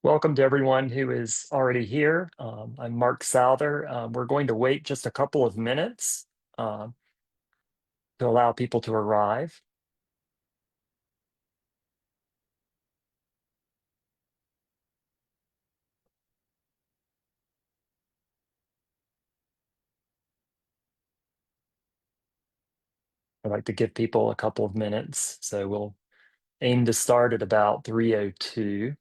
Welcome to everyone who is already here. I'm Mark Souther. We're going to wait just a couple of minutes uh, to allow people to arrive. I'd like to give people a couple of minutes, so we'll aim to start at about 3:02.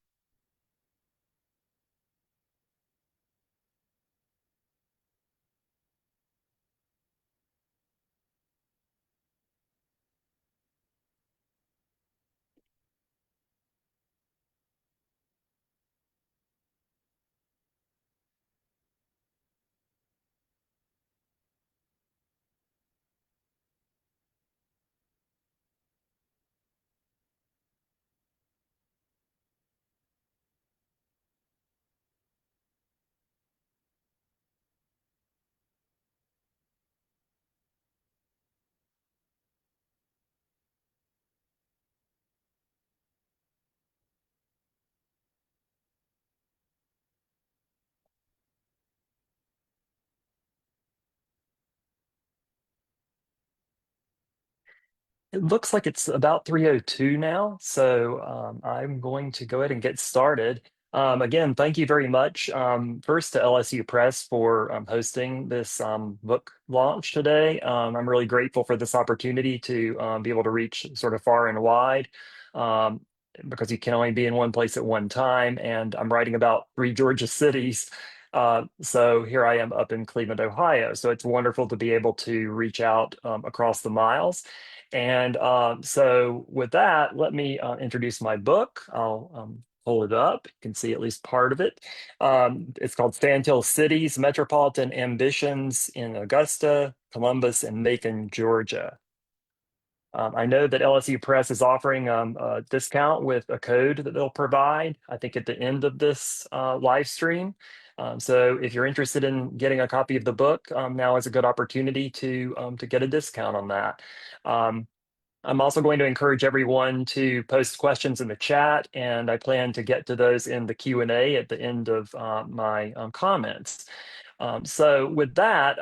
It looks like it's about 3:02 now, so I'm going to go ahead and get started. Again, thank you very much, first to LSU Press for hosting this book launch today. I'm really grateful for this opportunity to be able to reach sort of far and wide, um, because you can only be in one place at one time, and I'm writing about three Georgia cities. So here I am up in Cleveland, Ohio. So it's wonderful to be able to reach out across the miles. And so with that, let me introduce my book. I'll pull it up. You can see at least part of it. It's called Sandhill Cities, Metropolitan Ambitions in Augusta, Columbus, and Macon, Georgia. I know that LSU Press is offering a discount with a code that they'll provide, I think at the end of this live stream. So if you're interested in getting a copy of the book, now is a good opportunity to get a discount on that. Um, I'm also going to encourage everyone to post questions in the chat, and I plan to get to those in the Q&A at the end of my comments. So with that,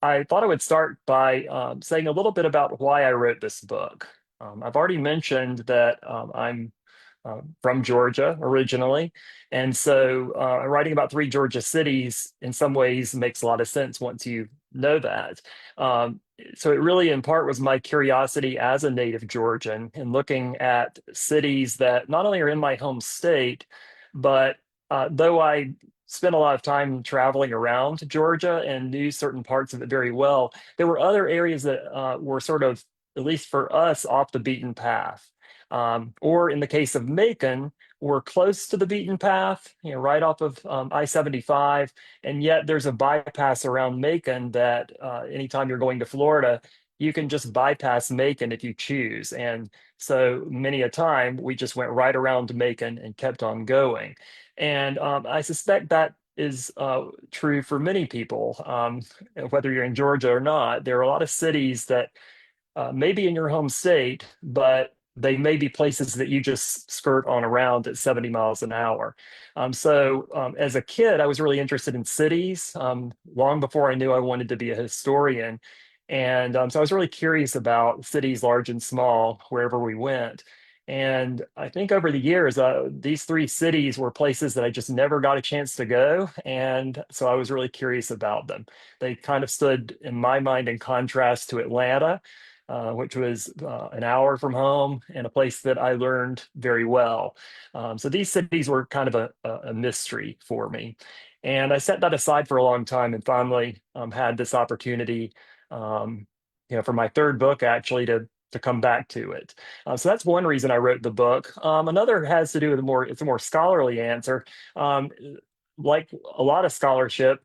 I thought I would start by saying a little bit about why I wrote this book. I've already mentioned that I'm from Georgia originally. And so writing about three Georgia cities in some ways makes a lot of sense once you know that. So it really, in part, was my curiosity as a native Georgian in looking at cities that not only are in my home state, but though I spent a lot of time traveling around Georgia and knew certain parts of it very well, there were other areas that were sort of, at least for us, off the beaten path. Or in the case of Macon, we're close to the beaten path, right off of I-75, and yet there's a bypass around Macon that anytime you're going to Florida, you can just bypass Macon if you choose. And so many a time we just went right around Macon and kept on going. And I suspect that is true for many people, whether you're in Georgia or not. There are a lot of cities that maybe in your home state, but they may be places that you just skirt on around at 70 miles an hour. So as a kid, I was really interested in cities long before I knew I wanted to be a historian. And so I was really curious about cities, large and small, wherever we went. And I think over the years, these three cities were places that I just never got a chance to go. And so I was really curious about them. They kind of stood, in my mind, in contrast to Atlanta, which was an hour from home and a place that I learned very well. So these cities were kind of a mystery for me. And I set that aside for a long time and finally had this opportunity, for my third book actually to come back to it. So that's one reason I wrote the book. Another has to do with it's a more scholarly answer. Um, like a lot of scholarship,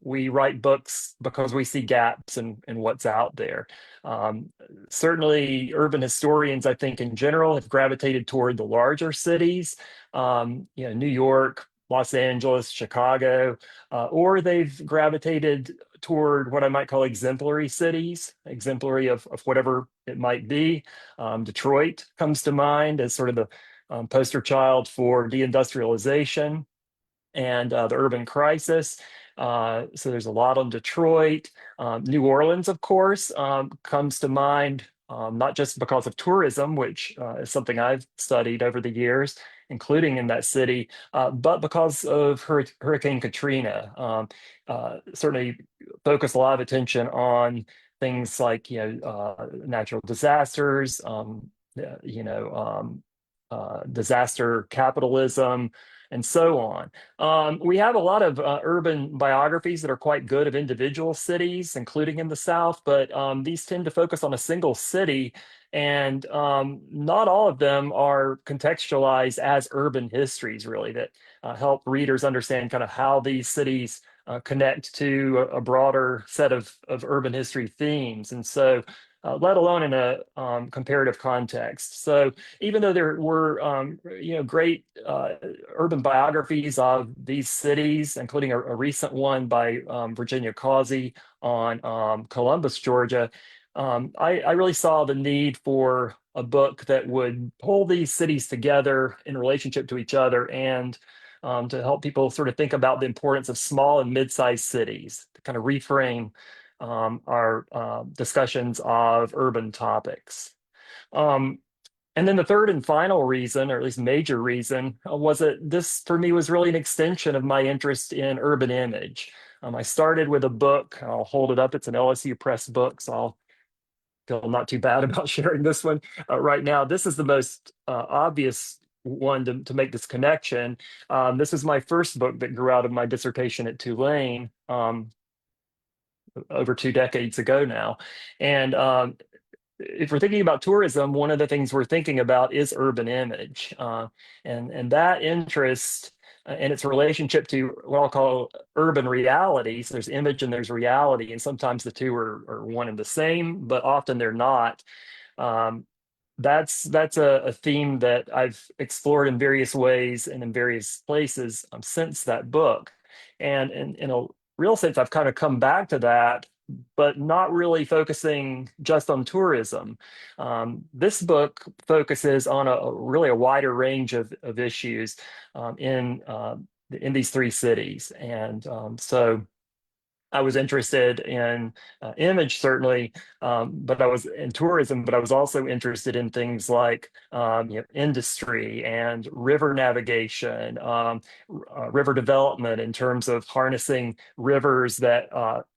we write books because we see gaps in what's out there. Um, Certainly, urban historians, I think, in general, have gravitated toward the larger cities, New York, Los Angeles, Chicago, or they've gravitated toward what I might call exemplary cities, exemplary of whatever it might be. Detroit comes to mind as sort of poster child for deindustrialization and the urban crisis. So there's a lot on Detroit. New Orleans, of course, comes to mind, not just because of tourism, which is something I've studied over the years, including in that city, but because of Hurricane Katrina. Certainly focused a lot of attention on things like natural disasters, disaster capitalism, and so on. We have a lot of urban biographies that are quite good of individual cities, including in the South, but these tend to focus on a single city, and not all of them are contextualized as urban histories, really, that help readers understand kind of how these cities connect to a broader set of urban history themes. And so, let alone in a comparative context. So, even though there were great urban biographies of these cities, including a recent one by Virginia Causey on Columbus, Georgia, I really saw the need for a book that would pull these cities together in relationship to each other, and to help people sort of think about the importance of small and mid-sized cities, to kind of reframe our discussions of urban topics. Um, and then the third and final reason, or at least major reason, was that this for me was really an extension of my interest in urban image. I started with a book. I'll hold it up. It's an LSU Press book, so I'll feel not too bad about sharing this one right now. This is the most obvious one to make this connection. This is my first book that grew out of my dissertation at Tulane over 2 decades ago now. And if we're thinking about tourism, one of the things we're thinking about is urban image, and that interest and its relationship to what I'll call urban reality. So there's image and there's reality, and sometimes the two are one and the same, but often they're not. Um, that's a theme that I've explored in various ways and in various places since that book. And in a real sense, I've kind of come back to that, but not really focusing just on tourism. This book focuses on really a wider range of issues in these three cities. And so I was interested in image, certainly, but I was in tourism, but I was also interested in things like industry and river navigation, river development in terms of harnessing rivers that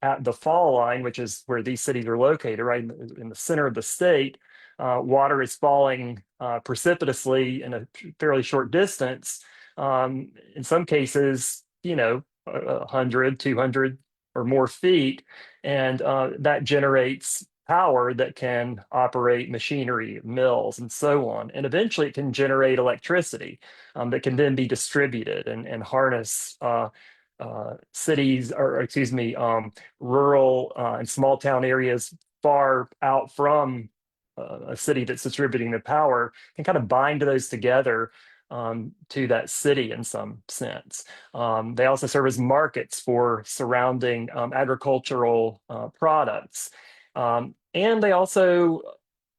at the fall line, which is where these cities are located, right in the center of the state, water is falling precipitously in a fairly short distance. In some cases, 100, 200 or more feet, and that generates power that can operate machinery, mills, and so on. And eventually it can generate electricity that can then be distributed and harness cities, or excuse me, rural and small town areas far out from a city that's distributing the power, can kind of bind those together to that city in some sense. They also serve as markets for surrounding agricultural products. And they also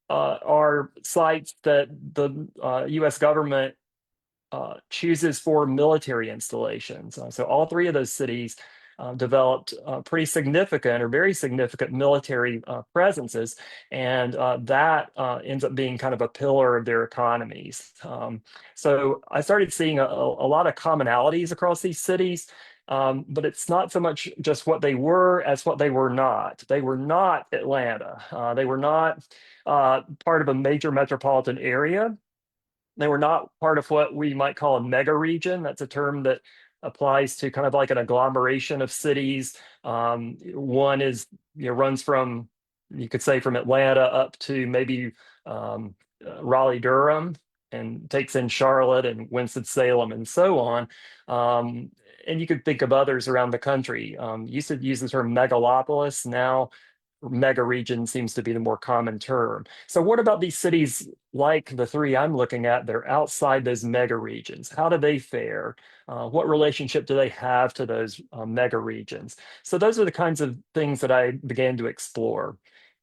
are sites that the US government chooses for military installations. So all three of those cities developed pretty significant or very significant military presences, and that ends up being kind of a pillar of their economies. So I started seeing a lot of commonalities across these cities, but it's not so much just what they were as what they were not. They were not Atlanta. They were not part of a major metropolitan area. They were not part of what we might call a mega region. That's a term that applies to kind of like an agglomeration of cities. One is, runs from, you could say, from Atlanta up to maybe Raleigh, Durham, and takes in Charlotte and Winston-Salem and so on. And you could think of others around the country. Used to use the term megalopolis. Now mega region seems to be the more common term. So what about these cities like the three I'm looking at that are outside those mega regions? How do they fare? What relationship do they have to those mega regions? So those are the kinds of things that I began to explore.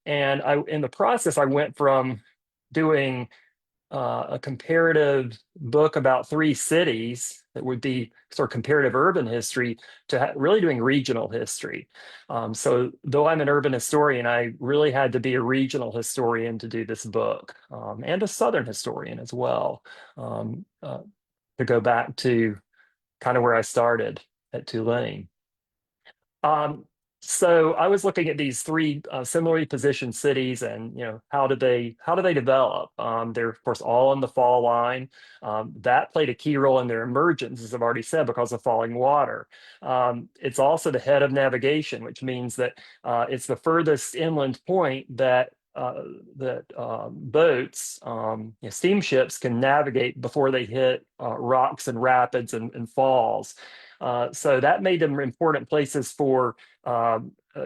And in the process, I went from doing a comparative book about three cities that would be sort of comparative urban history to really doing regional history. So, though I'm an urban historian, I really had to be a regional historian to do this book, and a Southern historian as well, to go back to kind of where I started at Tulane. Um, so I was looking at these three similarly positioned cities, and how do they develop? They're of course all in the fall line. That played a key role in their emergence, as I've already said, because of falling water. It's also the head of navigation, which means that it's the furthest inland point that boats, steamships, can navigate before they hit rocks and rapids and falls. So that made them important places for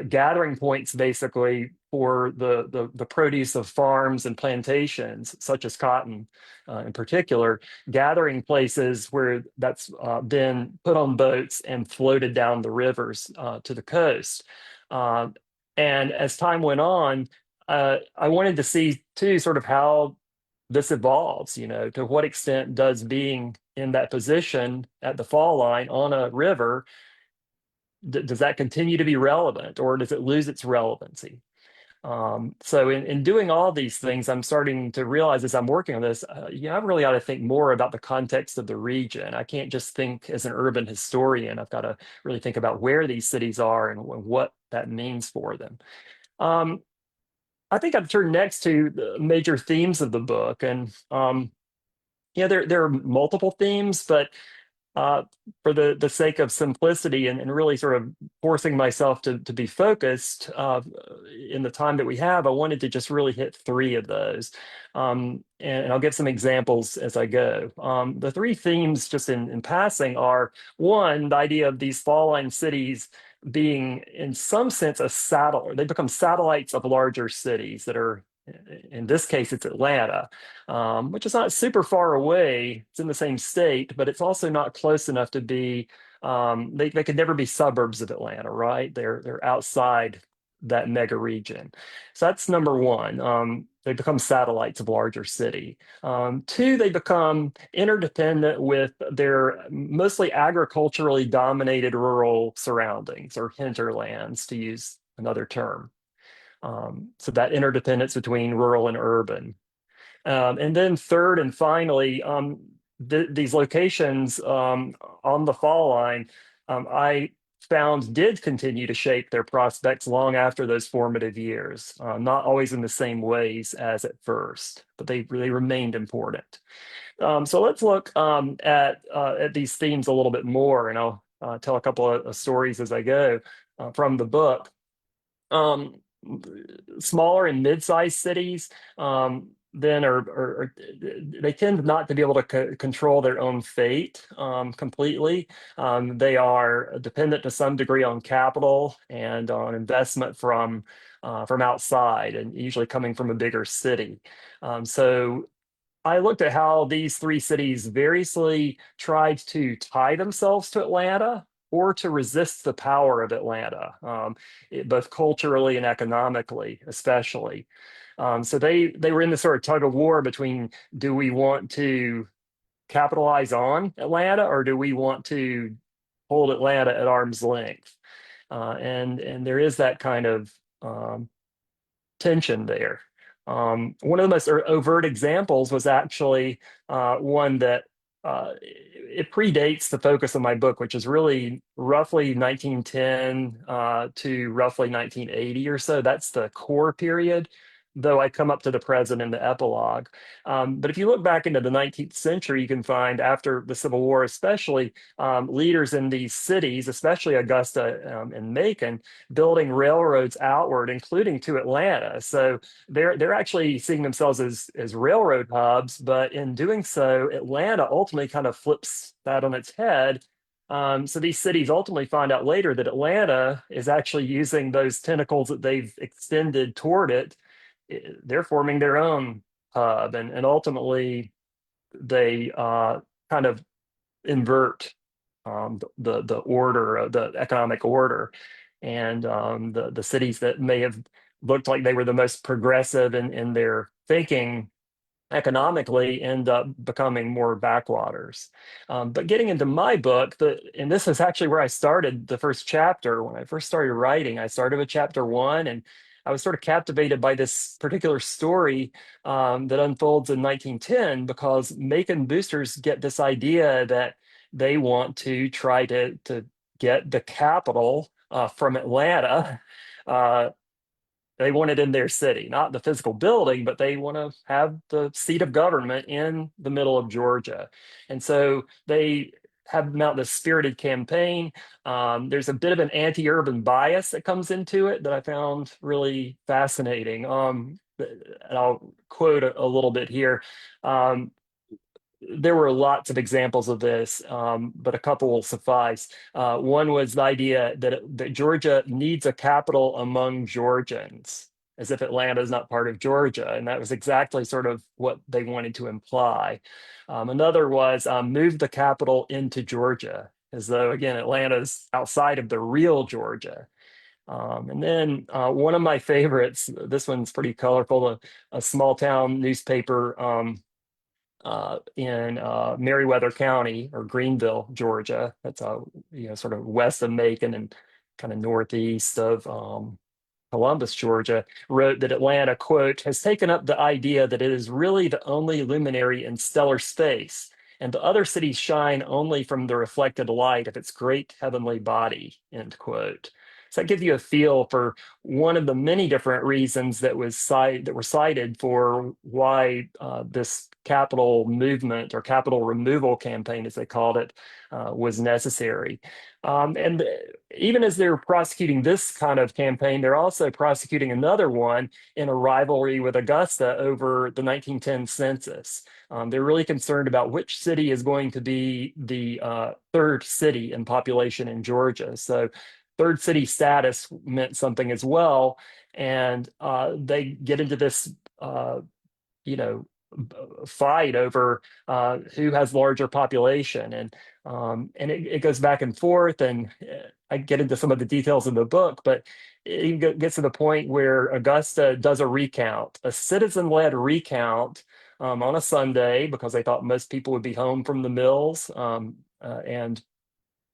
gathering points, basically, for the produce of farms and plantations, such as cotton in particular, gathering places where that's been put on boats and floated down the rivers to the coast. Uh, and as time went on, I wanted to see too sort of how this evolves, to what extent does being in that position at the fall line on a river, does that continue to be relevant, or does it lose its relevancy? So in doing all these things, I'm starting to realize as I'm working on this, I really ought to think more about the context of the region. I can't just think as an urban historian. I've got to really think about where these cities are and what that means for them. Um, I think I've turned next to the major themes of the book, and there are multiple themes, but uh, for the sake of simplicity and really sort of forcing myself to be focused in the time that we have, I wanted to just really hit three of those. And I'll give some examples as I go. The three themes, just in passing, are one, the idea of these fall line cities being, in some sense, a satellite. They become satellites of larger cities that are, in this case, it's Atlanta, which is not super far away. It's in the same state, but it's also not close enough to be. They could never be suburbs of Atlanta, right? They're outside that mega region. So that's number one. They become satellites of larger city. Two, they become interdependent with their mostly agriculturally dominated rural surroundings, or hinterlands, to use another term. So that interdependence between rural and urban. And then third and finally, these locations on the fall line, I found did continue to shape their prospects long after those formative years, not always in the same ways as at first, but they remained important. So let's look at these themes a little bit more, and I'll tell a couple of stories as I go from the book. Um, Smaller and mid-sized cities then they tend not to be able to control their own fate completely. They are dependent to some degree on capital and on investment from outside, and usually coming from a bigger city. So I looked at how these three cities variously tried to tie themselves to Atlanta or to resist the power of Atlanta, both culturally and economically, especially. So they were in this sort of tug of war between, do we want to capitalize on Atlanta, or do we want to hold Atlanta at arm's length? And there is that kind of tension there. One of the most overt examples was actually one that it predates the focus of my book, which is really roughly 1910 to roughly 1980 or so. That's the core period, though I come up to the present in the epilogue. But if you look back into the 19th century, you can find, after the Civil War especially, leaders in these cities, especially Augusta and Macon, building railroads outward, including to Atlanta. So they're actually seeing themselves as railroad hubs, but in doing so, Atlanta ultimately kind of flips that on its head. So these cities ultimately find out later that Atlanta is actually using those tentacles that they've extended toward it. They're forming their own hub, and ultimately they kind of invert the order, the economic order, and the cities that may have looked like they were the most progressive in their thinking economically end up becoming more backwaters. But getting into my book, and this is actually where I started the first chapter. When I first started writing, I started with chapter one, and I was sort of captivated by this particular story that unfolds in 1910 because Macon boosters get this idea that they want to try to get the capital from Atlanta. Uh, they want it in their city, not the physical building, but they want to have the seat of government in the middle of Georgia. And so they have mount this spirited campaign. There's a bit of an anti-urban bias that comes into it that I found really fascinating. And I'll quote a little bit here. Um, there were lots of examples of this, but a couple will suffice. One was the idea that Georgia needs a capital among Georgians, as if Atlanta is not part of Georgia. And that was exactly sort of what they wanted to imply. Another was move the capital into Georgia, as though, again, Atlanta's outside of the real Georgia. And then one of my favorites, this one's pretty colorful, a small town newspaper. In Meriwether County or Greenville, Georgia. That's sort of west of Macon and kind of northeast of Columbus, Georgia, wrote that Atlanta, quote, has taken up the idea that it is really the only luminary in stellar space, and the other cities shine only from the reflected light of its great heavenly body, end quote. So that gives you a feel for one of the many different reasons that were cited for why this capital movement or capital removal campaign, as they called it, was necessary. And even as they're prosecuting this kind of campaign, they're also prosecuting another one in a rivalry with Augusta over the 1910 census. They're really concerned about which city is going to be the third city in population in Georgia. So third city status meant something as well. And they get into this, you know, fight over who has larger population, and it goes back and forth. And I get into some of the details in the book, but it even gets to the point where Augusta does a recount, a citizen-led recount on a Sunday because they thought most people would be home from the mills, and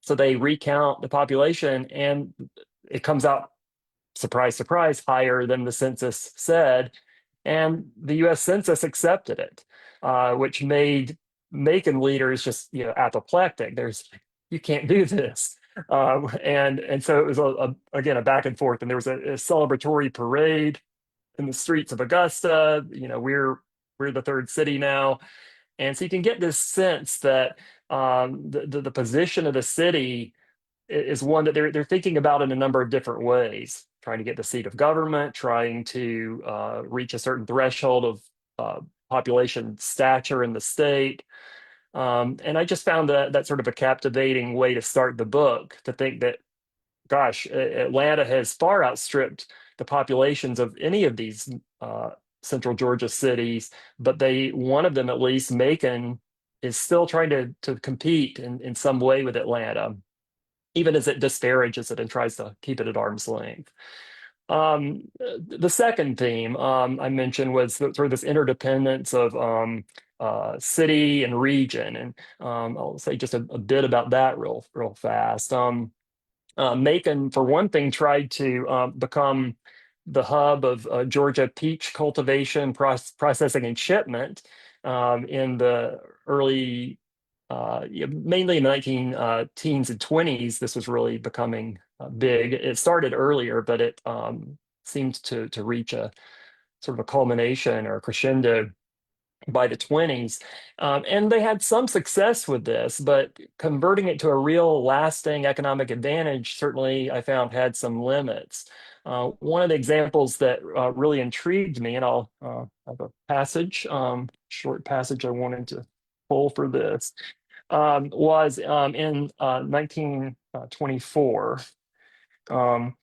so they recount the population, and it comes out, surprise, surprise, higher than the census said. And the US Census accepted it, which made Macon leaders just, apoplectic. You can't do this. And so it was, again, a back and forth. And there was a celebratory parade in the streets of Augusta. We're the third city now. And so you can get this sense that the position of the city is one that they're thinking about in a number of different ways, trying to get the seat of government, trying to reach a certain threshold of population stature in the state. And I just found that sort of a captivating way to start the book, to think that, gosh, Atlanta has far outstripped the populations of any of these central Georgia cities, but one of them at least, Macon, is still trying to compete in some way with Atlanta, even as it disparages it and tries to keep it at arm's length. The second theme I mentioned was sort of this interdependence of city and region, and I'll say just a bit about that real fast. Macon, for one thing, tried to become the hub of Georgia peach cultivation, processing, and shipment in the early, mainly in the 19 teens and 20s. This was really becoming big. It started earlier, but it seemed to reach a sort of a culmination or a crescendo by the 20s. And they had some success with this, but converting it to a real lasting economic advantage certainly I found had some limits. One of the examples that really intrigued me, and I'll have a passage, short passage I wanted to pull for this, was in 1924. Um,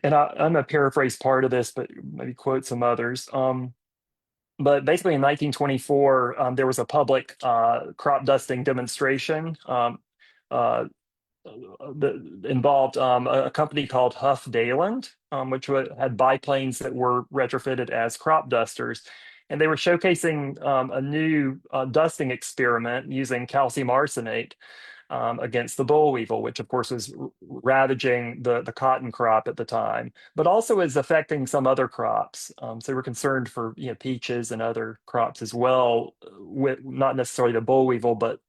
and I'm going to paraphrase part of this, but maybe quote some others. But basically, in 1924, there was a public crop dusting demonstration uh, that involved a company called Huff Dayland, which had biplanes that were retrofitted as crop dusters. and they were showcasing a new dusting experiment using calcium arsenate against the boll weevil, which of course was ravaging the cotton crop at the time, but also is affecting some other crops. So we're concerned for peaches and other crops as well, with not necessarily the boll weevil, but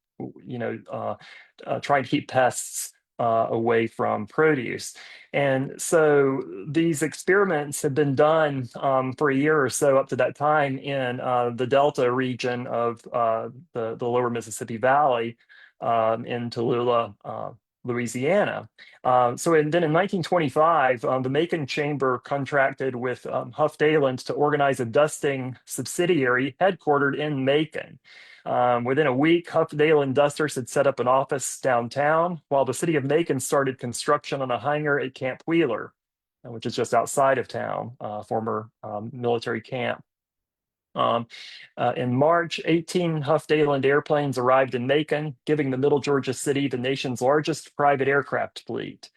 trying to keep pests away from produce. And so these experiments have been done for a year or so up to that time in the Delta region of the lower Mississippi Valley in Tallulah, Louisiana. Then in 1925, the Macon Chamber contracted with Huff Daland to organize a dusting subsidiary headquartered in Macon. Within a week, Huff Daland Dusters had set up an office downtown, while the city of Macon started construction on a hangar at Camp Wheeler, which is just outside of town, former military camp. Um, in March, 18 Huff Daland airplanes arrived in Macon, giving the Middle Georgia city the nation's largest private aircraft fleet.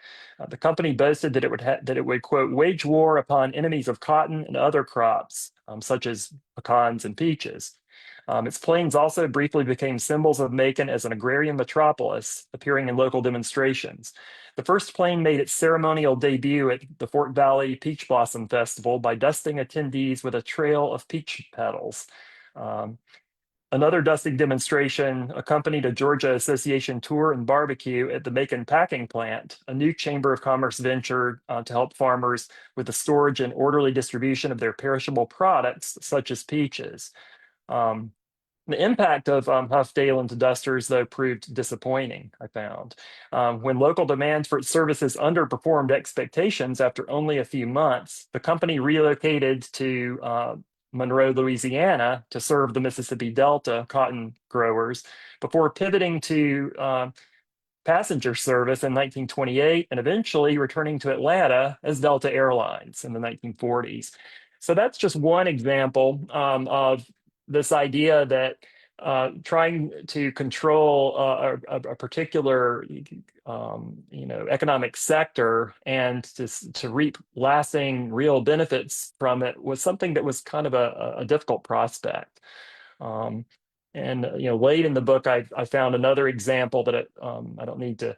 The company boasted that it would, quote, wage war upon enemies of cotton and other crops, such as pecans and peaches. Its planes also briefly became symbols of Macon as an agrarian metropolis, appearing in local demonstrations. The first plane made its ceremonial debut at the Fort Valley Peach Blossom Festival by dusting attendees with a trail of peach petals. Um, Another dusting demonstration accompanied a Georgia Association tour and barbecue at the Macon Packing Plant, a new Chamber of Commerce venture to help farmers with the storage and orderly distribution of their perishable products, such as peaches. Um, the impact of Huff Daland's dusters, though, proved disappointing, I found. When local demand for its services underperformed expectations after only a few months, the company relocated to Monroe, Louisiana to serve the Mississippi Delta cotton growers before pivoting to passenger service in 1928 and eventually returning to Atlanta as Delta Airlines in the 1940s. So that's just one example of this idea that trying to control a particular economic sector and to reap lasting real benefits from it was something that was kind of a difficult prospect. Um, and late in the book, I found another example that I don't need to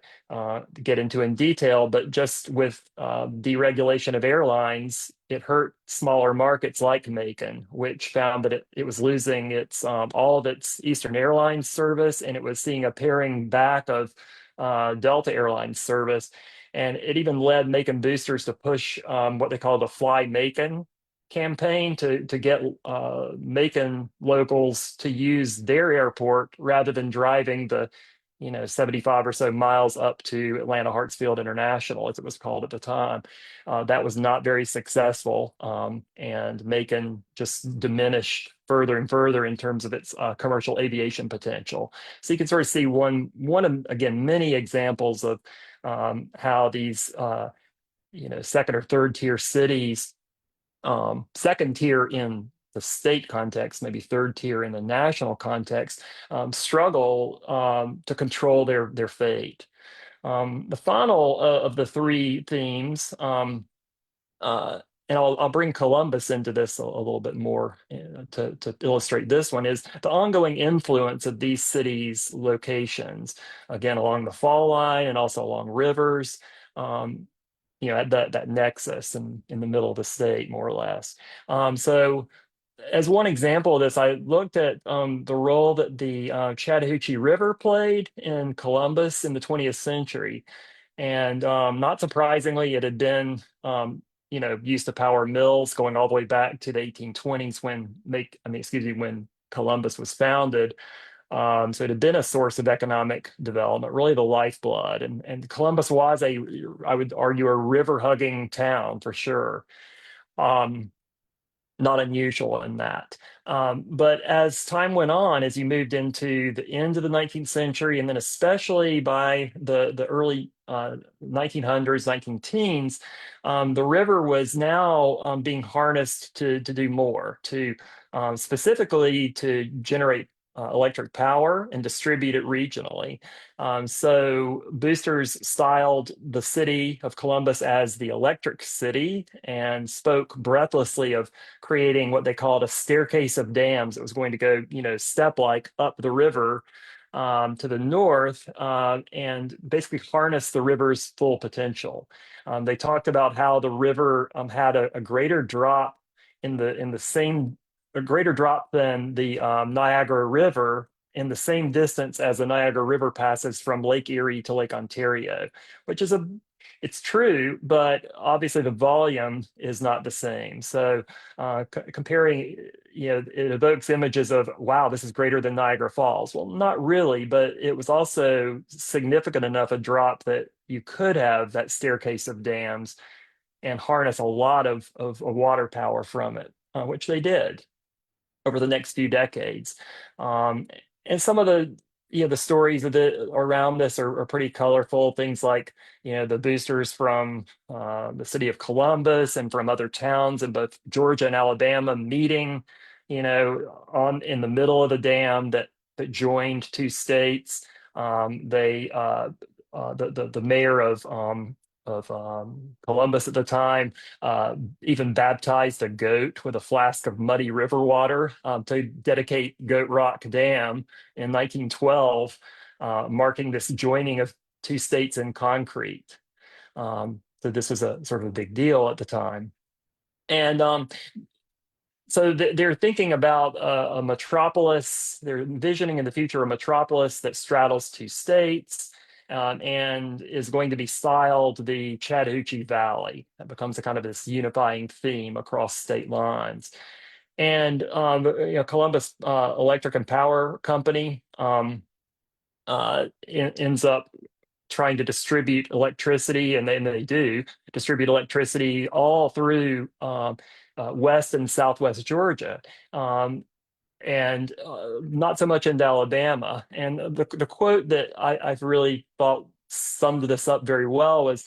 get into in detail, but just with deregulation of airlines, it hurt smaller markets like Macon, which found that it was losing its all of its Eastern Airlines service, and it was seeing a paring back of Delta Airlines service, and it even led Macon boosters to push what they call the Fly Macon campaign to get Macon locals to use their airport rather than driving the 75 or so miles up to Atlanta Hartsfield International, as it was called at the time. That was not very successful, and Macon just diminished further and further in terms of its commercial aviation potential. So you can sort of see one of, again, many examples of how these second or third tier cities, second tier in the state context, maybe third tier in the national context, struggle to control their fate. The final of the three themes, and I'll bring Columbus into this a little bit more to illustrate this one, is the ongoing influence of these cities' locations, again, along the fall line and also along rivers. At that nexus in the middle of the state, more or less. So as one example of this, I looked at the role that the Chattahoochee River played in Columbus in the 20th century. And not surprisingly, it had been used to power mills going all the way back to the 1820s when Columbus was founded. So it had been a source of economic development, really the lifeblood. And Columbus was I would argue, a river hugging town for sure. Not unusual in that. But as time went on, as you moved into the end of the 19th century, and then especially by the early 1900s, 19 teens, the river was now being harnessed to do more, to specifically to generate electric power and distribute it regionally. So boosters styled the city of Columbus as the electric city and spoke breathlessly of creating what they called a staircase of dams. It was going to go, step-like up the river to the north and basically harness the river's full potential. They talked about how the river had a greater drop in the same a greater drop than the Niagara River in the same distance as the Niagara River passes from Lake Erie to Lake Ontario, which is it's true, but obviously the volume is not the same. So comparing, it evokes images of, wow, this is greater than Niagara Falls. Well, not really, but it was also significant enough a drop that you could have that staircase of dams and harness a lot of water power from it, which they did over the next few decades. Um, and some of the stories around this are pretty colorful. Things like, the boosters from the city of Columbus and from other towns in both Georgia and Alabama meeting, on in the middle of the dam that joined two states. They the mayor of Columbus at the time even baptized a goat with a flask of muddy river water to dedicate Goat Rock Dam in 1912, marking this joining of two states in concrete. So this was a sort of a big deal at the time. And so they're thinking about a metropolis. They're envisioning in the future a metropolis that straddles two states and is going to be styled the Chattahoochee Valley. That becomes a kind of this unifying theme across state lines. And Columbus Electric and Power Company ends up trying to distribute electricity, and they do distribute electricity all through West and Southwest Georgia. And not so much into Alabama. And the quote that I've really thought summed this up very well was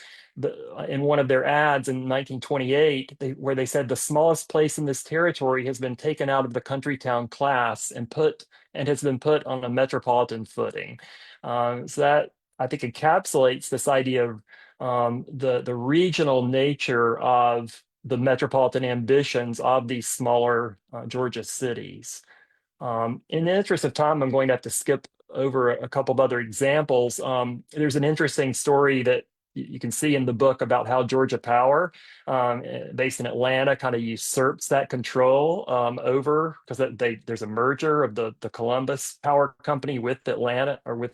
in one of their ads in 1928, where they said the smallest place in this territory has been taken out of the country town class and has been put on a metropolitan footing. So that I think encapsulates this idea of the regional nature of the metropolitan ambitions of these smaller Georgia cities. In the interest of time, I'm going to have to skip over a couple of other examples. There's an interesting story that you can see in the book about how Georgia Power, based in Atlanta, kind of usurps that control over because there's a merger of the Columbus Power Company with Atlanta or with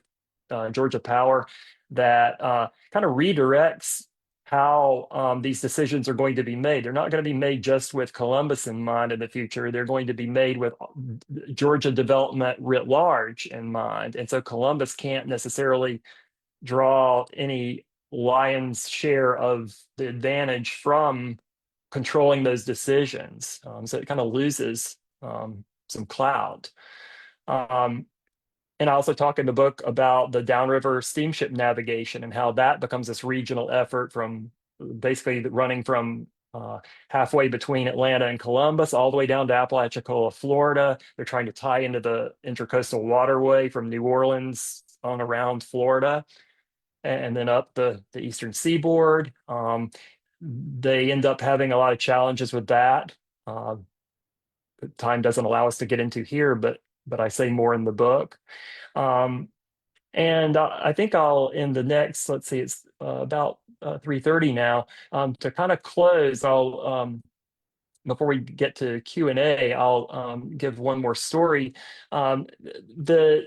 Georgia Power that kind of redirects how these decisions are going to be made. They're not going to be made just with Columbus in mind in the future. They're going to be made with Georgia development writ large in mind. And so Columbus can't necessarily draw any lion's share of the advantage from controlling those decisions. So it kind of loses some clout. Um, and I also talk in the book about the downriver steamship navigation and how that becomes this regional effort from basically running from halfway between Atlanta and Columbus all the way down to Apalachicola, Florida. They're trying to tie into the Intracoastal Waterway from New Orleans on around Florida and then up the eastern seaboard. They end up having a lot of challenges with that. Time doesn't allow us to get into here, but I say more in the book. Um, and I think I'll in the next, let's see, it's about 3:30 now. To kind of close, I'll before we get to Q&A, I'll give one more story. The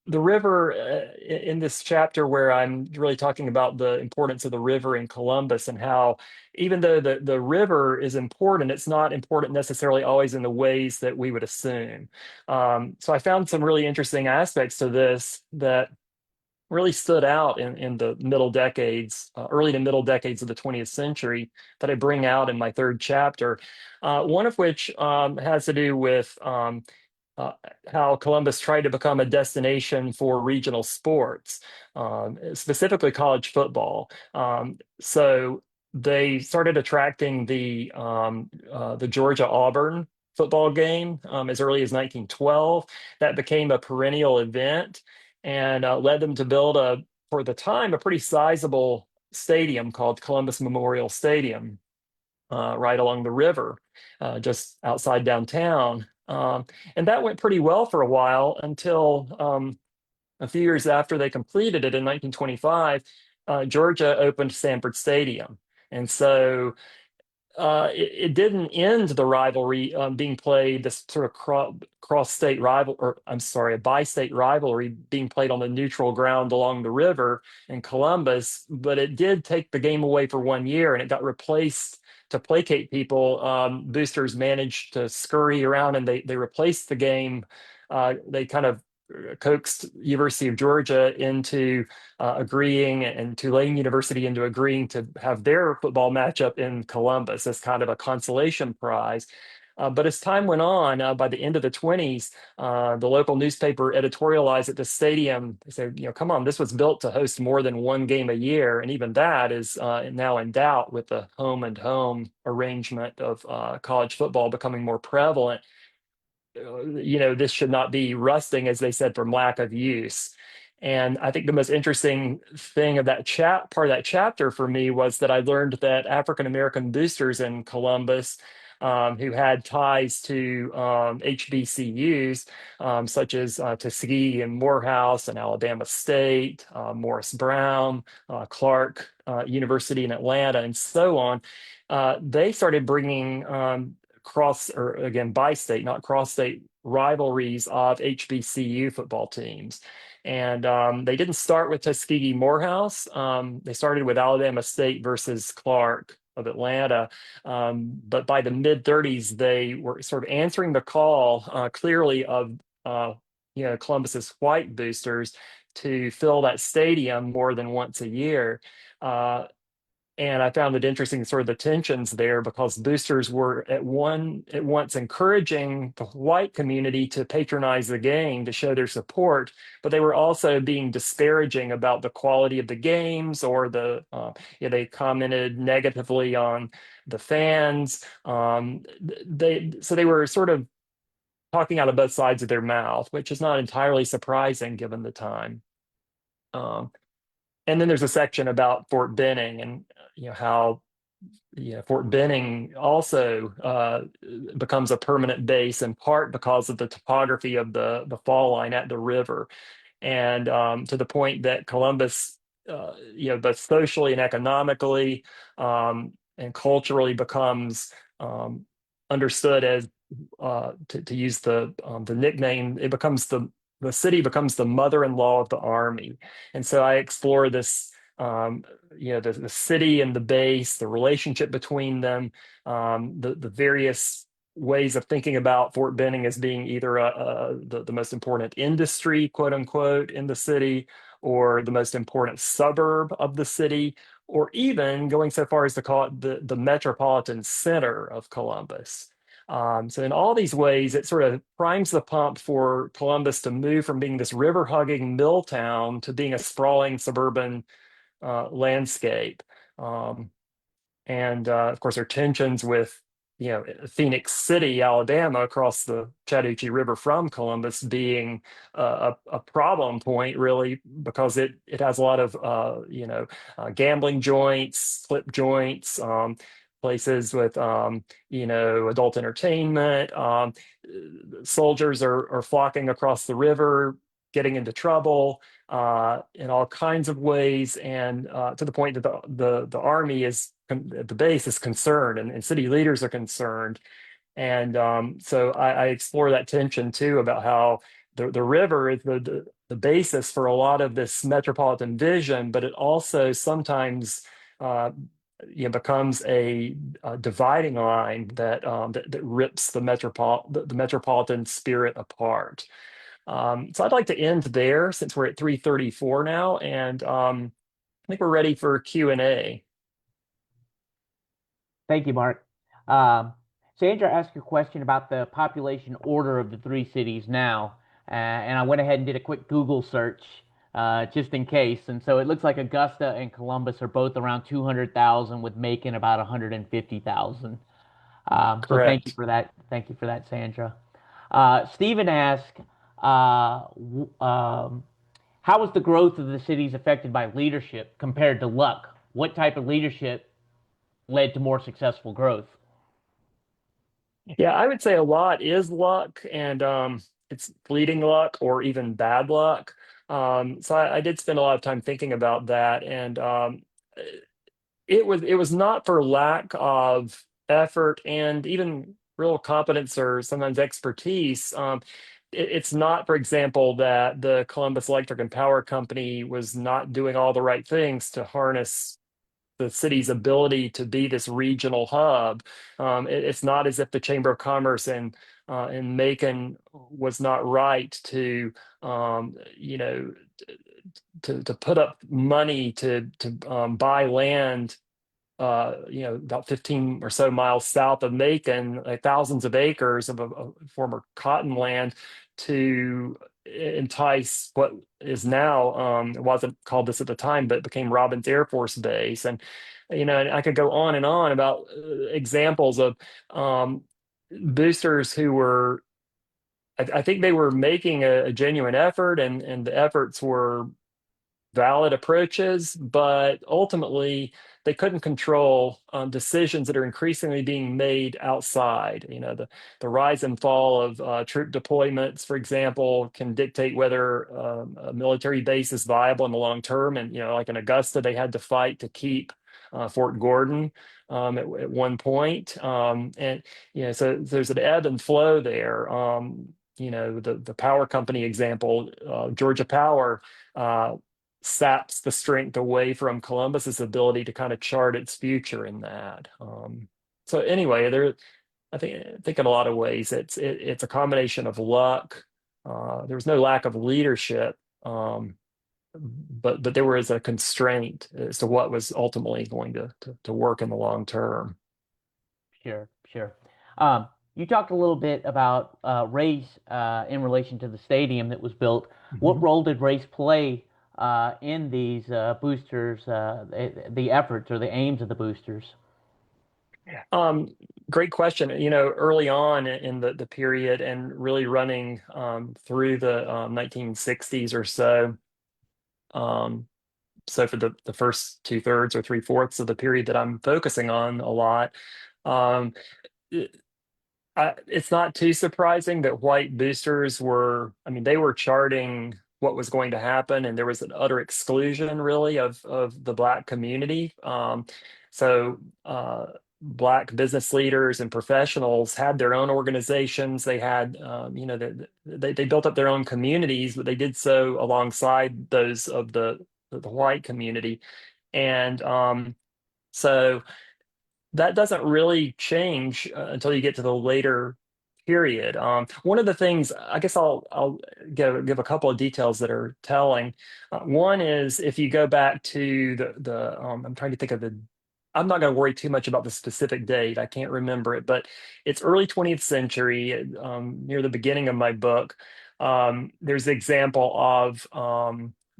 the river in this chapter where I'm really talking about the importance of the river in Columbus and how even though the river is important, it's not important necessarily always in the ways that we would assume. So I found some really interesting aspects to this that really stood out in the middle decades, early to middle decades of the 20th century that I bring out in my third chapter. One of which has to do with uh, how Columbus tried to become a destination for regional sports, specifically college football. So they started attracting the Georgia Auburn football game as early as 1912. That became a perennial event and led them to build for the time, a pretty sizable stadium called Columbus Memorial Stadium right along the river, just outside downtown. And that went pretty well for a while until a few years after they completed it in 1925, Georgia opened Sanford Stadium. And so it didn't end the rivalry being played, this sort of cross-state rival, or I'm sorry, a bi-state rivalry being played on the neutral ground along the river in Columbus, but it did take the game away for 1 year and it got replaced to placate people. Boosters managed to scurry around and they replaced the game. They kind of coaxed University of Georgia into agreeing and Tulane University into agreeing to have their football matchup in Columbus as kind of a consolation prize. But as time went on, by the end of the 20s, the local newspaper editorialized at the stadium. They said, come on, this was built to host more than one game a year. And even that is now in doubt with the home and home arrangement of college football becoming more prevalent. This should not be rusting, as they said, from lack of use. And I think the most interesting thing of that part of that chapter for me was that I learned that African American boosters in Columbus, who had ties to HBCUs, such as Tuskegee and Morehouse and Alabama State, Morris Brown, Clark University in Atlanta, and so on, they started bringing cross or again bi-state, not cross-state rivalries of HBCU football teams. And they didn't start with Tuskegee Morehouse. They started with Alabama State versus Clark of Atlanta. But by the mid 30s, they were sort of answering the call clearly of Columbus's white boosters to fill that stadium more than once a year. And I found it interesting, sort of the tensions there, because boosters were at once encouraging the white community to patronize the game to show their support, but they were also being disparaging about the quality of the games, or they commented negatively on the fans. They were sort of talking out of both sides of their mouth, which is not entirely surprising given the time. Um, and then there's a section about Fort Benning and how Fort Benning also becomes a permanent base in part because of the topography of the fall line at the river, and to the point that Columbus, both socially and economically and culturally becomes understood as to use the nickname, the city becomes the mother-in-law of the army. And so I explore this, the city and the base, the relationship between them, the various ways of thinking about Fort Benning as being either the most important industry, quote unquote, in the city, or the most important suburb of the city, or even going so far as to call it the metropolitan center of Columbus. So in all these ways, it sort of primes the pump for Columbus to move from being this river-hugging mill town to being a sprawling suburban landscape. And of course, there are tensions with, Phoenix City, Alabama, across the Chattahoochee River from Columbus, being a problem point, really, because it has a lot of, gambling joints, clip joints, places with, adult entertainment. Soldiers are flocking across the river, getting into trouble in all kinds of ways, and to the point that the army is at the base is concerned, and city leaders are concerned. And so I explore that tension too, about how the river is the basis for a lot of this metropolitan vision, but it also sometimes becomes a dividing line that rips the metropolitan spirit apart. So I'd like to end there since we're at 3:34 now, and I think we're ready for Q&A. Thank you, Mark. Um, Sandra asked a question about the population order of the three cities now, and I went ahead and did a quick Google search just in case. And so it looks like Augusta and Columbus are both around 200,000, with Macon about 150,000. So thank you Correct. for that. Thank you for that, Sandra. Stephen asked, how was the growth of the cities affected by leadership compared to luck? What type of leadership led to more successful growth? Yeah, I would say a lot is luck, and it's fleeting luck or even bad luck. So I did spend a lot of time thinking about that, and it was not for lack of effort and even real competence or sometimes expertise. It's not, for example, that the Columbus Electric and Power Company was not doing all the right things to harness the city's ability to be this regional hub. It's not as if the Chamber of Commerce in Macon was not right to you know to put up money to buy land about 15 or so miles south of Macon, like thousands of acres of former cotton land to entice what is now, it wasn't called this at the time, but became Robbins Air Force Base. And I could go on and on about examples of um, boosters who were, I think they were making a genuine effort, and the efforts were valid approaches, but ultimately they couldn't control decisions that are increasingly being made outside. The rise and fall of troop deployments, for example, can dictate whether a military base is viable in the long term. And like in Augusta, they had to fight to keep Fort Gordon at one point. And so there's an ebb and flow there. The power company example, Georgia Power. Saps the strength away from Columbus's ability to kind of chart its future in that. So anyway, I think in a lot of ways it's a combination of luck. There was no lack of leadership, but there was a constraint as to what was ultimately going to work in the long term. Sure, sure. You talked a little bit about race in relation to the stadium that was built. What Mhm. role did race play in these boosters, the efforts or the aims of the boosters? Um, Great question. Early on in the period and really running through the 1960s or so. Um, so for the first two-thirds or three-fourths of the period that I'm focusing on a lot, um, it's not too surprising that white boosters were, I mean, they were charting what was going to happen, and there was an utter exclusion, really, of the Black community. So, Black business leaders and professionals had their own organizations. They had, they built up their own communities, but they did so alongside those of the white community. And so that doesn't really change until you get to the later period. One of the things, I guess I'll give a couple of details that are telling. One is if you go back to the I'm trying to think of the. I'm not going to worry too much about the specific date. I can't remember it, but it's early 20th century, near the beginning of my book. There's the example of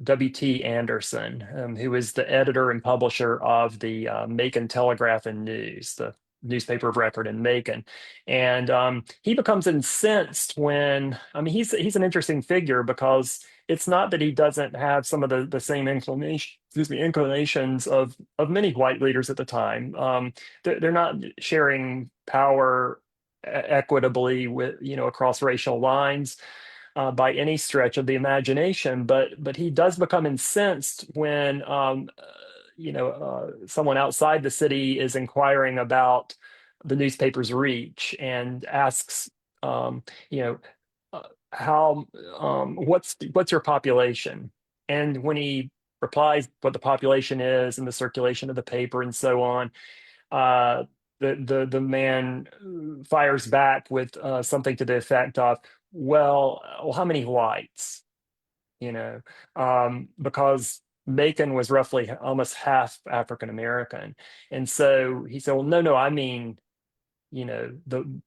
W.T. Anderson, who was the editor and publisher of the Macon Telegraph and News, the newspaper of record in Macon. And he becomes incensed when, I mean, he's an interesting figure because it's not that he doesn't have some of the same inclinations of many white leaders at the time. They're not sharing power equitably with, across racial lines by any stretch of the imagination, but he does become incensed when someone outside the city is inquiring about the newspaper's reach and asks, um, you know, how what's your population? And when he replies what the population is and the circulation of the paper and so on, uh, the man fires back with something to the effect of, well, how many whites? You know, because Macon was roughly almost half African American, and so he said, "Well, no, no, I mean, the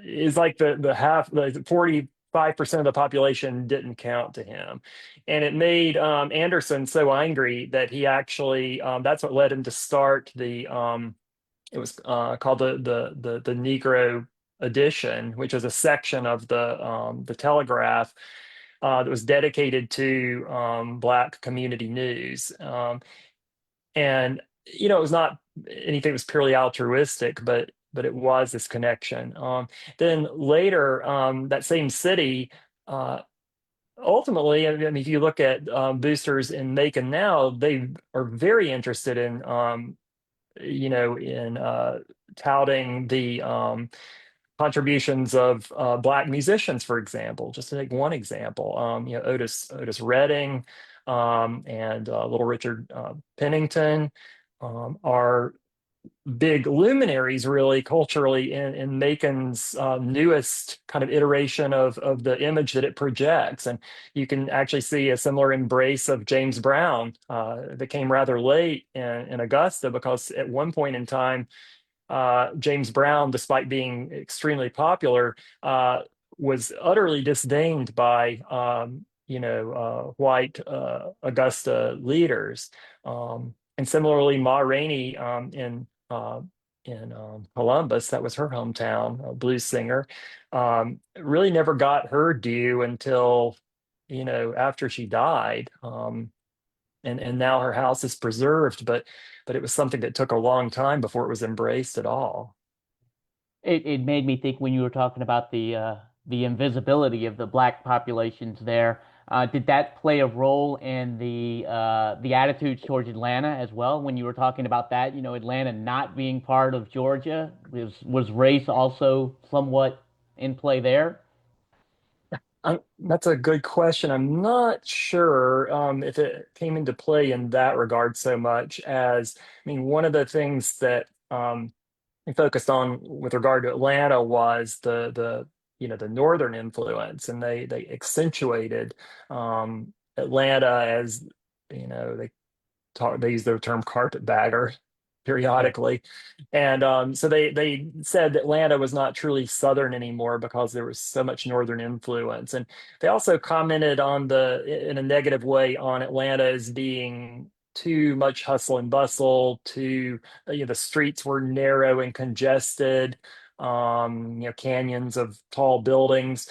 is like the half, like 45% of the population didn't count to him," and it made Anderson so angry that he actually that's what led him to start the It was called the Negro Edition, which was a section of the Telegraph that was dedicated to Black community news. And it was not anything that was purely altruistic, but it was this connection. Then later, that same city. Ultimately, I mean, if you look at boosters in Macon now, they are very interested in in touting the contributions of Black musicians, for example, just to take one example. Otis Redding and Little Richard Pennington are big luminaries, really, culturally, in Macon's newest kind of iteration of the image that it projects. And you can actually see a similar embrace of James Brown that came rather late in Augusta, because at one point in time, James Brown, despite being extremely popular, was utterly disdained by white Augusta leaders. And similarly, Ma Rainey in Columbus, that was her hometown, a blues singer, really never got her due until after she died. And now her house is preserved, but it was something that took a long time before it was embraced at all. It made me think when you were talking about the invisibility of the black populations there. Did that play a role in the attitudes towards Atlanta as well? When you were talking about that, Atlanta not being part of Georgia, was race also somewhat in play there? That's a good question. I'm not sure if it came into play in that regard so much as, I mean, one of the things that we focused on with regard to Atlanta was the northern influence, and they accentuated Atlanta as they use the term carpetbagger Sure. periodically. And so they said that Atlanta was not truly Southern anymore because there was so much Northern influence. And they also commented in a negative way on Atlanta as being too much hustle and bustle, the streets were narrow and congested, canyons of tall buildings.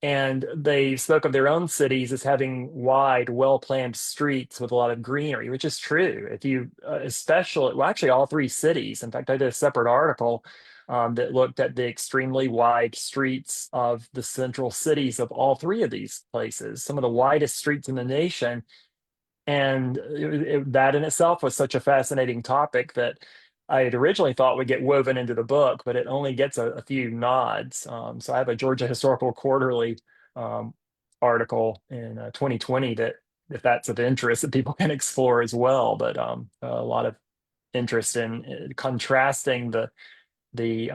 And they spoke of their own cities as having wide, well-planned streets with a lot of greenery, which is true. If you, especially, well, actually, all three cities. In fact, I did a separate article that looked at the extremely wide streets of the central cities of all three of these places, some of the widest streets in the nation. And that in itself was such a fascinating topic that I had originally thought would get woven into the book, but it only gets a few nods. So I have a Georgia Historical Quarterly article in 2020 that, if that's of interest, that people can explore as well. But a lot of interest in contrasting the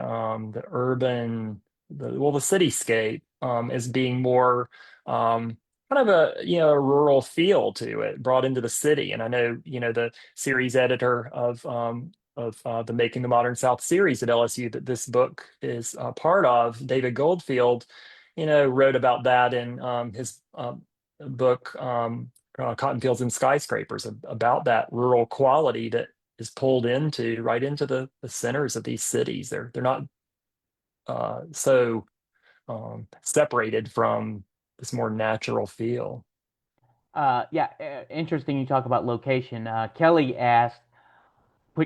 urban the cityscape as being more kind of a rural feel to it brought into the city. And I know the series editor of the Making the Modern South series at LSU that this book is part of, David Goldfield, wrote about that in his book Cotton Fields and Skyscrapers, about that rural quality that is pulled right into the centers of these cities. They're not so separated from this more natural feel. Yeah, interesting you talk about location. Kelly asked,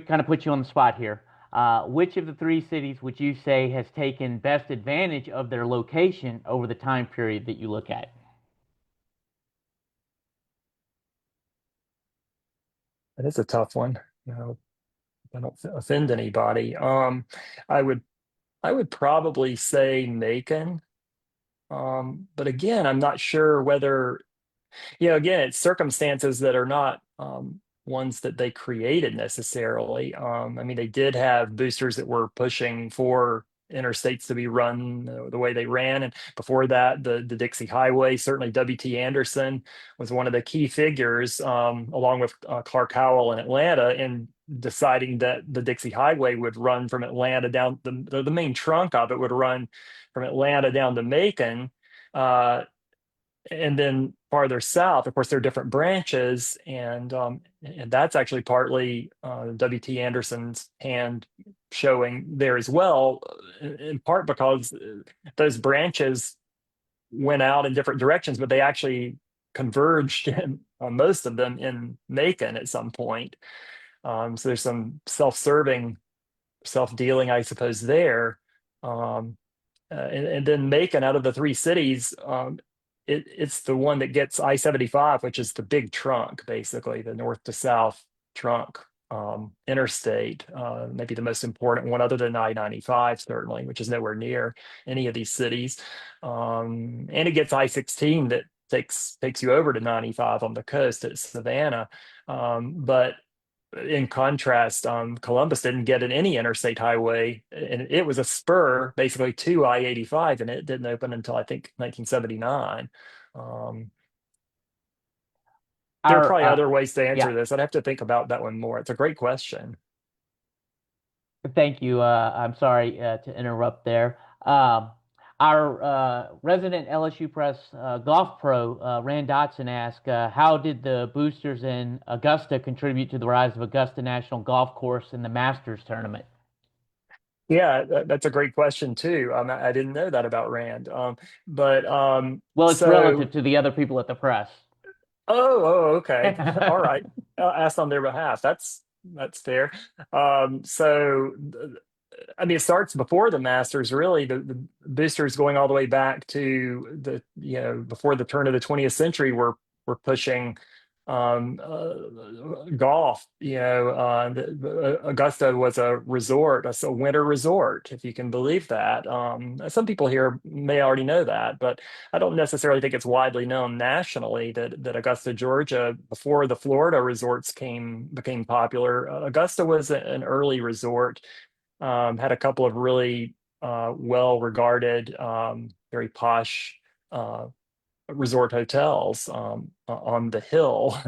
kind of put you on the spot here. Which of the three cities would you say has taken best advantage of their location over the time period that you look at? It is a tough one. I don't offend anybody. I would I would probably say Macon. But again, I'm not sure whether again, it's circumstances that are not ones that they created necessarily. I mean, they did have boosters that were pushing for interstates to be run the way they ran. And before that, the Dixie Highway, certainly W.T. Anderson was one of the key figures, along with Clark Howell in Atlanta, in deciding that the Dixie Highway would run from Atlanta down, the main trunk of it would run from Atlanta down to Macon. And then farther south, of course, there are different branches, and that's actually partly W.T. Anderson's hand showing there as well, in part because those branches went out in different directions, but they actually converged in, on most of them in Macon at some point. So there's some self-serving, self-dealing, I suppose, there. Um, and then Macon, out of the three cities, it's the one that gets I-75, which is the big trunk, basically, the north to south trunk interstate, maybe the most important one other than I-95, certainly, which is nowhere near any of these cities. And it gets I-16 that takes you over to 95 on the coast at Savannah. But in contrast, Columbus didn't get any interstate highway, and it was a spur basically to I-85, and it didn't open until I think 1979. Um, there are Our probably other ways to yeah, answer this. I'd have to think about that one more. It's a great question. thank you. I'm sorry to interrupt there. Our resident LSU Press golf pro, Rand Dotson, asked, how did the boosters in Augusta contribute to the rise of Augusta National Golf Course in the Masters tournament? Yeah, that's a great question too. I didn't know that about Rand. But Well, it's relative so to the other people at the press. okay, all right. I'll ask on their behalf. That's fair. So I mean, it starts before the Masters, really. The boosters going all the way back to the, before the turn of the 20th century were pushing golf. Augusta was a resort, a winter resort, if you can believe that. Some people here may already know that, but I don't necessarily think it's widely known nationally that Augusta, Georgia, before the Florida resorts became popular, Augusta was an early resort. Had a couple of really well-regarded, very posh uh, resort hotels on the hill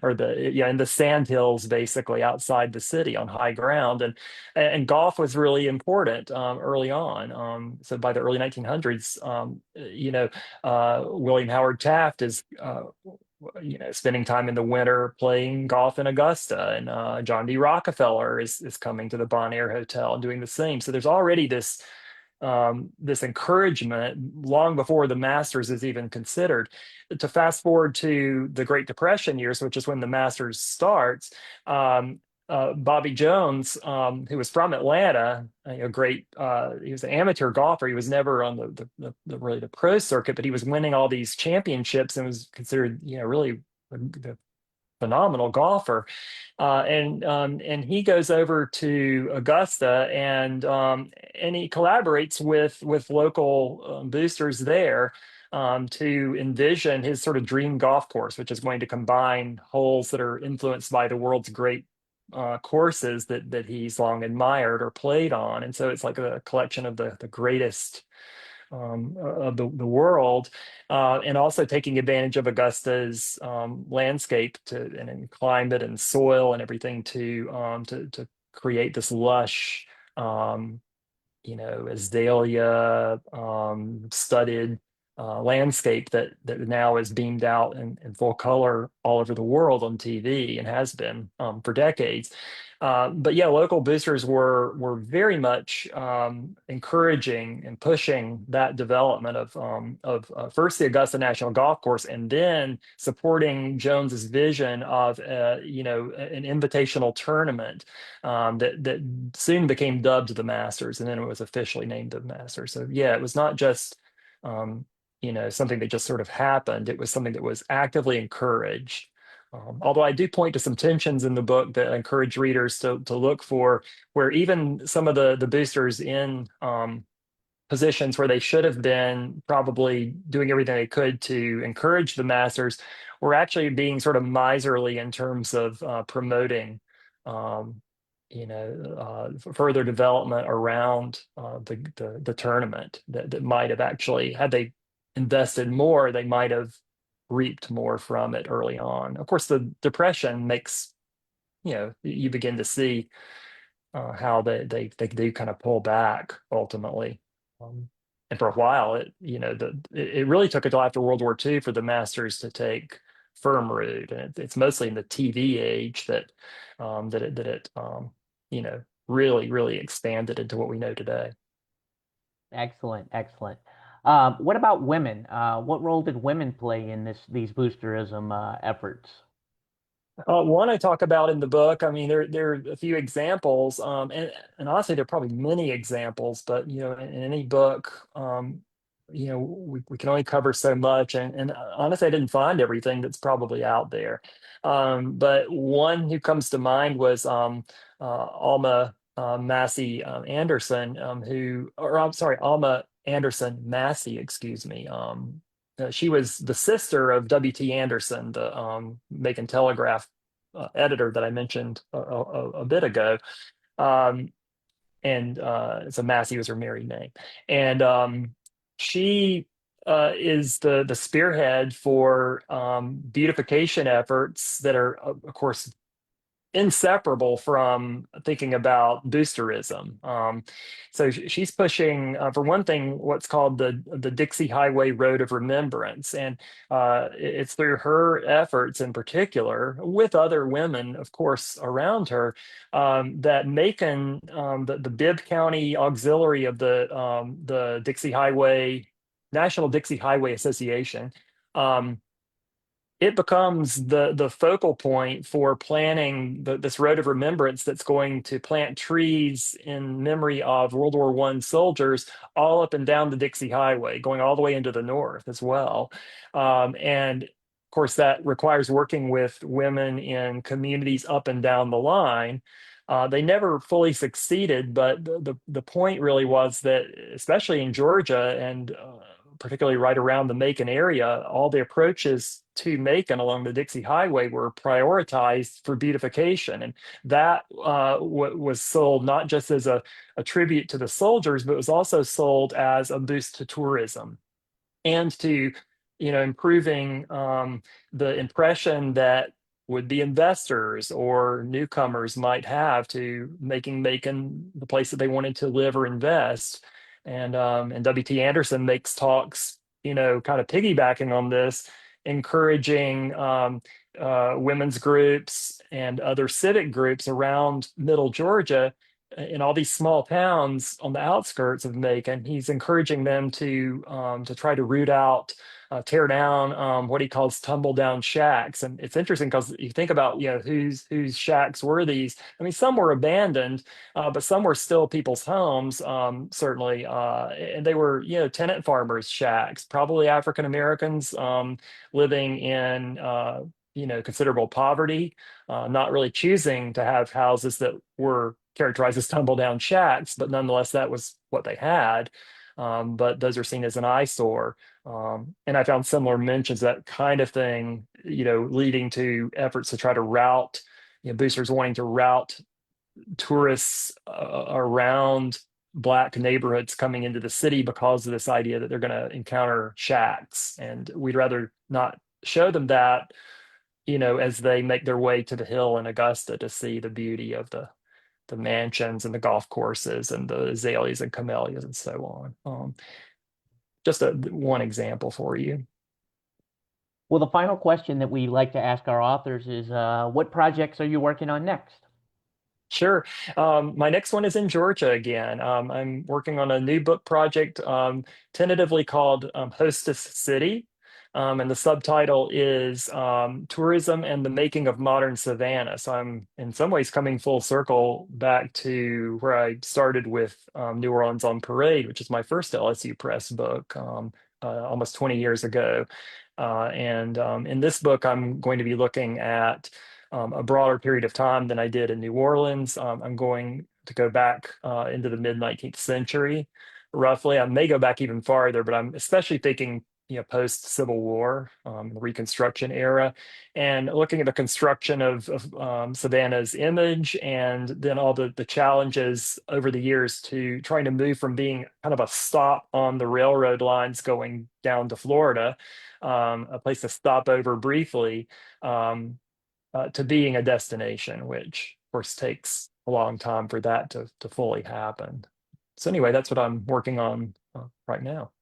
or in the sand hills, basically outside the city on high ground. And golf was really important early on. So by the early 1900s, William Howard Taft is spending time in the winter playing golf in Augusta, and John D. Rockefeller is coming to the Bon Air Hotel and doing the same. So there's already this encouragement long before the Masters is even considered. To fast forward to the Great Depression years, which is when the Masters starts, Bobby Jones, who was from Atlanta, he was an amateur golfer. He was never on the really the pro circuit, but he was winning all these championships and was considered, really the phenomenal golfer. And he goes over to Augusta, and he collaborates with local boosters there to envision his sort of dream golf course, which is going to combine holes that are influenced by the world's great courses that he's long admired or played on. And so it's like a collection of the greatest of the world, and also taking advantage of Augusta's landscape and climate and soil and everything to create this lush, um, azalea studded landscape that now is beamed out in full color all over the world on TV and has been for decades. But yeah, local boosters were very much encouraging and pushing that development of first the Augusta National Golf Course, and then supporting Jones's vision of an invitational tournament that soon became dubbed the Masters, and then it was officially named the Masters. So yeah, it was not just um, something that just sort of happened. It was something that was actively encouraged. Although I do point to some tensions in the book that I encourage readers to look for, where even some of the boosters in positions where they should have been probably doing everything they could to encourage the Masters were actually being sort of miserly in terms of promoting, um, further development around the tournament that might have actually, had they invested more, they might have reaped more from it early on. Of course, the depression makes, you begin to see how they do kind of pull back ultimately. Um, and for a while, it really took until after World War II for the Masters to take firm root, and it's mostly in the TV age that it really, really expanded into what we know today. Excellent, excellent. What about women? What role did women play in these boosterism efforts? One I talk about in the book. I mean, there are a few examples, and honestly, there are probably many examples. But in any book, we can only cover so much. And honestly, I didn't find everything that's probably out there. But one who comes to mind was Alma Massey Anderson, or I'm sorry, Alma Anderson Massey, excuse me. She was the sister of W.T. Anderson, the Macon Telegraph editor that I mentioned a bit ago. Um, and so Massey was her married name. And she is the spearhead for beautification efforts that are, of course, inseparable from thinking about boosterism. So she's pushing, for one thing, what's called the Dixie Highway Road of Remembrance, and it's through her efforts in particular, with other women, of course, around her, that Macon, the Bibb County auxiliary of the Dixie Highway National Dixie Highway Association. Um, it becomes the focal point for planning this road of remembrance that's going to plant trees in memory of World War I soldiers all up and down the Dixie Highway, going all the way into the north as well. And of course, that requires working with women in communities up and down the line. They never fully succeeded, but the point really was that, especially in Georgia and particularly right around the Macon area, all the approaches to Macon along the Dixie Highway were prioritized for beautification. And that was sold not just as a tribute to the soldiers, but was also sold as a boost to tourism and to improving the impression that would be investors or newcomers might have to making Macon the place that they wanted to live or invest. And W.T. Anderson makes talks, kind of piggybacking on this, encouraging women's groups and other civic groups around Middle Georgia in all these small towns on the outskirts of Macon. He's encouraging them to try to root out, tear down what he calls tumble down shacks. And it's interesting because you think about whose shacks were these. I mean, some were abandoned, but some were still people's homes, certainly, and they were tenant farmers' shacks, probably African Americans living in considerable poverty, not really choosing to have houses that were characterized as tumble down shacks, but nonetheless, that was what they had. But those are seen as an eyesore. And I found similar mentions of that kind of thing, leading to efforts to try to route, boosters wanting to route tourists around Black neighborhoods coming into the city because of this idea that they're going to encounter shacks. And we'd rather not show them that, as they make their way to the hill in Augusta to see the beauty of the mansions and the golf courses and the azaleas and camellias and so on. Just one example for you. Well, the final question that we like to ask our authors is, what projects are you working on next? Sure. My next one is in Georgia again. I'm working on a new book project, tentatively called Hostess City. And the subtitle is Tourism and the Making of Modern Savannah. So I'm in some ways coming full circle back to where I started with New Orleans on Parade, which is my first LSU Press book almost 20 years ago. And in this book, I'm going to be looking at a broader period of time than I did in New Orleans. I'm going to go back into the mid 19th century, roughly. I may go back even farther, but I'm especially thinking, post Civil War, the Reconstruction era, and looking at the construction of Savannah's image, and then all the challenges over the years to trying to move from being kind of a stop on the railroad lines going down to Florida, a place to stop over briefly. To being a destination, which of course takes a long time for that to fully happen. So anyway, that's what I'm working on right now.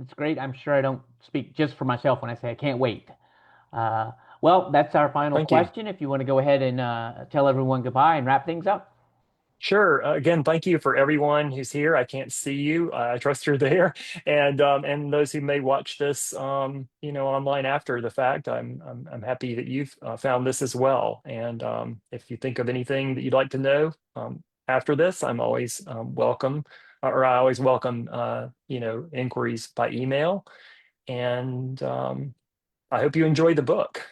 It's great. I'm sure I don't speak just for myself when I say I can't wait. Well, that's our final Thank you. question. If you want to go ahead and tell everyone goodbye and wrap things up. Sure. Again, thank you for everyone who's here. I can't see you. I trust you're there, and those who may watch this, online after the fact. I'm happy that you've found this as well. And if you think of anything that you'd like to know after this, I'm always welcome, or I always welcome inquiries by email. And I hope you enjoy the book.